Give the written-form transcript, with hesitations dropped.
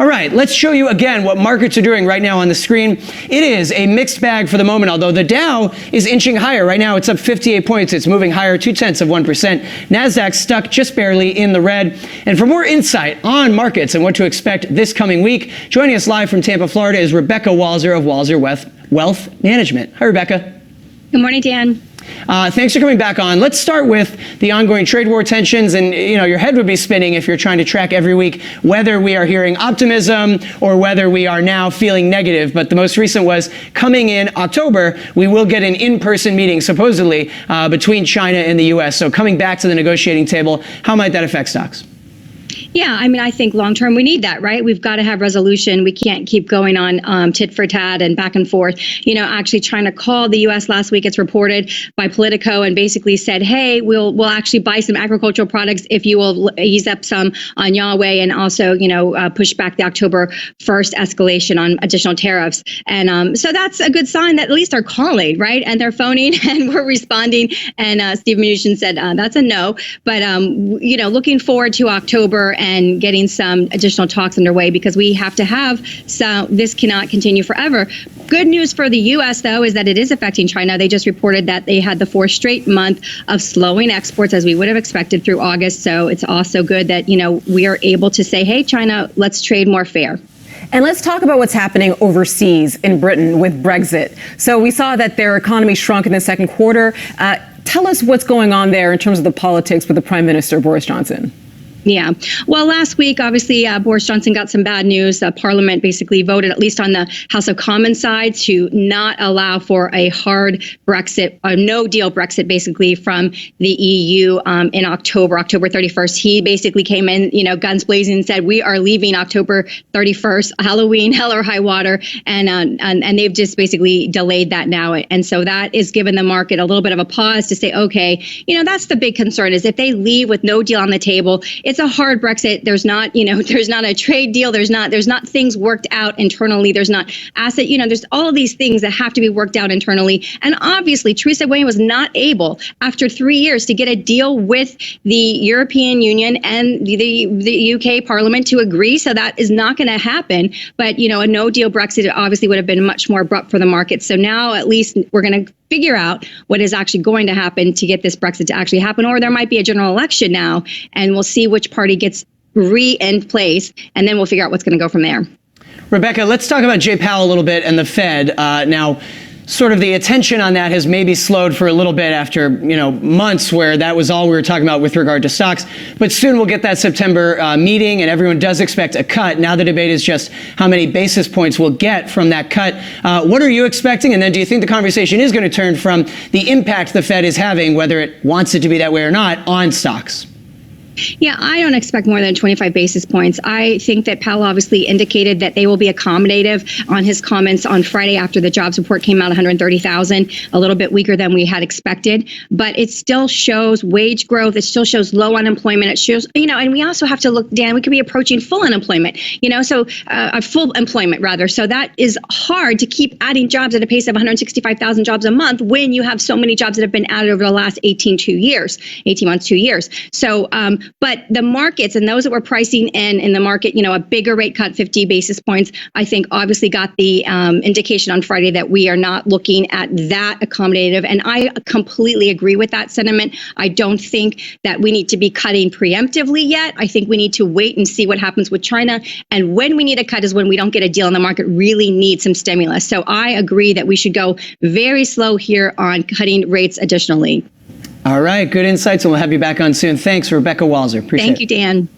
All right, let's show you again what markets are doing right now on the screen. It is a mixed bag for the moment, although the Dow is inching higher. Right now it's up 58 points. It's moving higher 0.2%. NASDAQ stuck just barely in the red. And for more insight on markets and what to expect this coming week, joining us live from Tampa, Florida is Rebecca Walser of Walser Wealth Management. Hi, Rebecca. Good morning, Dan. Thanks for coming back on. Let's start with the ongoing trade war tensions. And, your head would be spinning if you're trying to track every week whether we are hearing optimism or whether we are now feeling negative. But the most recent was coming in October, we will get an in-person meeting, supposedly, between China and the U.S. So coming back to the negotiating table, how might that affect stocks? Yeah, I mean, I think long term we need that, right? We've got to have resolution. We can't keep going on tit for tat and back and forth. Actually China called the U.S. last week, it's reported by Politico, and basically said, hey, we'll actually buy some agricultural products if you will ease up some on Yahoo and also, push back the October 1st escalation on additional tariffs. And so that's a good sign that at least they're calling, right? And they're phoning and we're responding. And Steve Mnuchin said that's a no. But, looking forward to October and getting some additional talks underway, because we have to have some. This cannot continue forever. Good news for the U.S., though, is that it is affecting China. They just reported that they had the 4th straight month of slowing exports, as we would have expected, through August. So it's also good that, we are able to say, hey, China, let's trade more fair. And let's talk about what's happening overseas in Britain with Brexit. So we saw that their economy shrunk in the second quarter. Tell us what's going on there in terms of the politics with the Prime Minister, Boris Johnson. Yeah. Well, last week, obviously, Boris Johnson got some bad news. Parliament basically voted, at least on the House of Commons side, to not allow for a hard Brexit, a no-deal Brexit, basically, from the EU in October 31st. He basically came in, guns blazing, and said, we are leaving October 31st, Halloween, hell or high water. And they've just basically delayed that now. And so that is giving the market a little bit of a pause to say, okay, that's the big concern, is if they leave with no deal on the table, it's a hard Brexit. There's not, there's not a trade deal. There's not things worked out internally. There's not asset, there's all of these things that have to be worked out internally. And obviously, Theresa May was not able, after 3 years, to get a deal with the European Union and the UK Parliament to agree. So that is not going to happen. But, a no deal Brexit obviously would have been much more abrupt for the market. So now at least we're going to figure out what is actually going to happen to get this Brexit to actually happen, or there might be a general election now, and we'll see which party gets in place, and then we'll figure out what's going to go from there. Rebecca, let's talk about Jay Powell a little bit and the Fed. Now, sort of the attention on that has maybe slowed for a little bit after, months where that was all we were talking about with regard to stocks. But soon we'll get that September meeting, and everyone does expect a cut. Now the debate is just how many basis points we'll get from that cut. What are you expecting? And then do you think the conversation is going to turn from the impact the Fed is having, whether it wants it to be that way or not, on stocks? Yeah, I don't expect more than 25 basis points. I think that Powell obviously indicated that they will be accommodative on his comments on Friday after the jobs report came out, 130,000, a little bit weaker than we had expected. But it still shows wage growth. It still shows low unemployment. It shows, and we also have to look, Dan, we could be approaching full unemployment, so full employment, rather. So that is hard to keep adding jobs at a pace of 165,000 jobs a month when you have so many jobs that have been added over the last 18 months, 2 years. So, but the markets and those that were pricing in the market, a bigger rate cut, 50 basis points, I think obviously got the indication on Friday that we are not looking at that accommodative. And I completely agree with that sentiment. I don't think that we need to be cutting preemptively yet. I think we need to wait and see what happens with China. And when we need a cut is when we don't get a deal and the market really needs some stimulus. So I agree that we should go very slow here on cutting rates additionally. All right, good insights, and we'll have you back on soon. Thanks, Rebecca Walser. Appreciate it. Thank you, Dan.